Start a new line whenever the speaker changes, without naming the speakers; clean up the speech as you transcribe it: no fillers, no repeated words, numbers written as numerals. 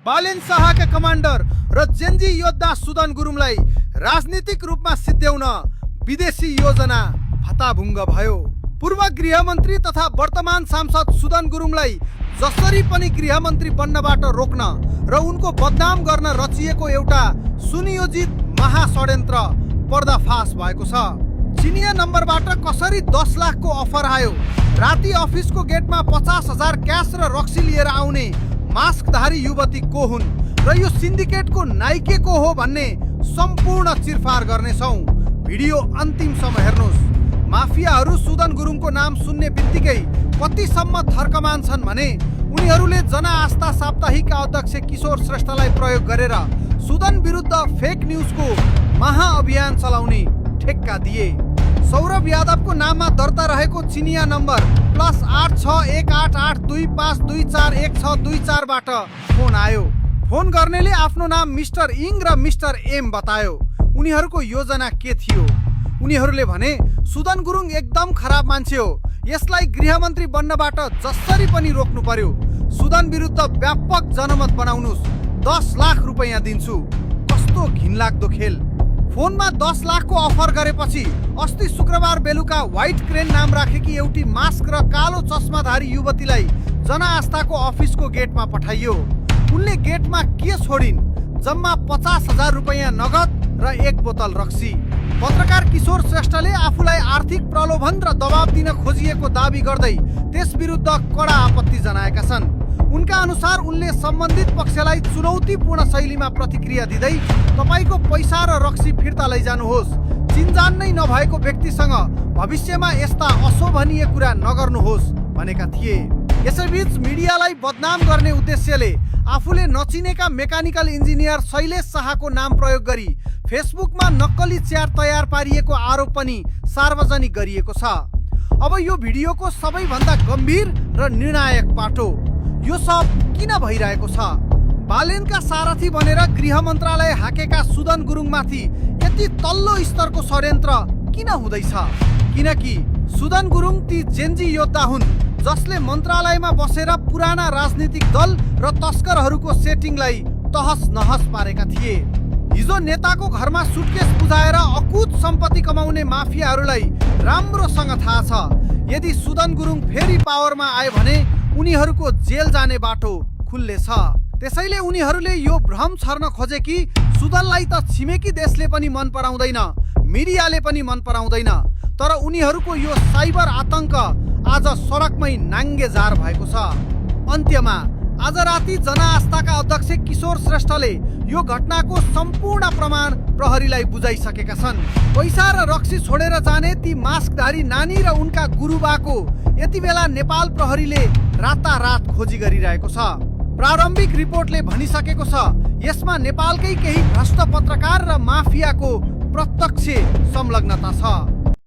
Balen शाहका commander र Gen Z योद्धा सुदन गुरुङलाई राजनीतिक रूपमा सिद्ध्याउन विदेशी योजना फताभुङ्ग भयो। पूर्व गृहमन्त्री तथा वर्तमान सांसद सुदन गुरुङलाई जसरी पनि गृहमन्त्री बन्नबाट रोक्न र उनको बदनाम गर्न रचिएको एउटा सुनियोजित महाषड्यन्त्र पर्दाफास भएको छ। चिनिया नम्बरबाट कसरी 10 लाखको अफर आयो, राति अफिसको गेटमा 50,000 क्यास र रक्सी लिएर आउने मास्कधारी युवती को हुन् र यो सिन्डिकेटको नाइके को हो भन्ने सम्पूर्ण चिरफार गर्नेछौँ। भिडियो अन्तिमसम्म हेर्नुहोस्। माफियाहरू सुदन गुरुङको नाम सुन्ने बित्तिकै कतिसम्म थर्कमान छन् भने उनीहरूले जनआस्था साप्ताहिकका अध्यक्ष किशोर श्रेष्ठलाई प्रयोग गरेर सुदन विरुद्ध फेक न्युजको महाअभियान चलाउने ठेक्का दिए। सौरभ यादवको नाममा दर्ता रहेको चिनिया नम्बर +861882524164 बाट फोन आयो। फोन गर्नेले आफ्नो नाम मिस्टर इङ र मिस्टर एम बतायो। उनीहरूको योजना के थियो? उनीहरूले भने सुदन गुरुङ एकदम खराब मान्छे हो, यसलाई गृहमन्त्री बन्नबाट जसरी पनि रोक्नु पर्यो। सुदन विरुद्ध व्यापक जनमत बनाउनुस्, 10 लाख रुपैयाँ दिन्छु। कस्तो घिनलाग्दो खेल। फोनमा 10 लाखको अफर गरेपछि अस्ति शुक्रबार बेलुका व्हाइट क्रेन नाम राखेकी एउटी मास्क र कालो चस्माधारी युवतीलाई जनआस्थाको अफिसको गेटमा पठाइयो। उनले गेटमा के छोडिन्? जम्मा 50,000 रुपैयाँ नगद र 1 बोतल रक्सी। पत्रकार किशोर श्रेष्ठले आफूलाई आर्थिक प्रलोभन र दबाब दिन खोजिएको दाबी गर्दै त्यस विरुद्ध कडा आपत्ति जनाएका छन्। उनका अनुसार उनले सम्बन्धित पक्षलाई चुनौतीपूर्ण शैलीमा प्रतिक्रिया दिँदै तपाईको पैसा र रक्सी फिर्ता लैजानुहोस्, चिनजान नै नभएको व्यक्तिसँग भविष्यमा यस्ता अशोभनीय कुरा नगर्नुहोस् भनेका थिए। यसैबीच मिडियालाई बदनाम गर्ने उद्देश्यले आफूले नचिनेका मेकानिकल इन्जिनियर शैलेश शाहको नाम प्रयोग गरी फेसबुकमा नक्कली च्याट तयार पारिएको आरोप पनि सार्वजनिक गरिएको छ। अब यो भिडियोको सबैभन्दा गम्भीर र निर्णायक पाटो, यो सब किन भइरहेको छ? बालेनका सारथी बनेर गृह मन्त्रालय हाकेका सुदन गुरुङमाथि यति तल्लो स्तरको षड्यन्त्र किन हुँदैछ? किनकि सुदन गुरुङ ती जेन्जी योद्धा हुन् जसले मन्त्रालयमा बसेर पुराना राजनीतिक दल र तस्करहरूको सेटिङलाई तहस नहस पारेका थिए। हिजो नेताको घरमा सुटकेस बुझाएर अकुत सम्पत्ति कमाउने माफियाहरूलाई राम्रोसँग थाहा छ यदि सुदन गुरुङ फेरि पावरमा आए भने उनीहरूको जेल जाने बाटो खुल्लेछ। त्यसैले उनीहरूले यो भ्रम छर्न खोजे कि सुदनलाई त छिमेकी देशले पनि मन पराउँदैन, मिडियाले पनि मन पराउँदैन, तर उनीहरूको यो साइबर आतंक आज सडकमै नाङ्गे जार भएको छ। अन्त्यमा आज राति जनआस्थाका अध्यक्ष किशोर श्रेष्ठले यो घटनाको सम्पूर्ण प्रमाण प्रहरीलाई बुझाइसकेका छन्। पैसा र रक्सी छोडेर जाने ती मास्कधारी नानी र उनका गुरुबाको यति बेला नेपाल प्रहरीले रातारात खोजी गरिरहेको छ। प्रारम्भिक रिपोर्टले भनिसकेको छ यसमा नेपालकै केही भ्रष्ट पत्रकार र माफियाको प्रत्यक्ष संलग्नता छ।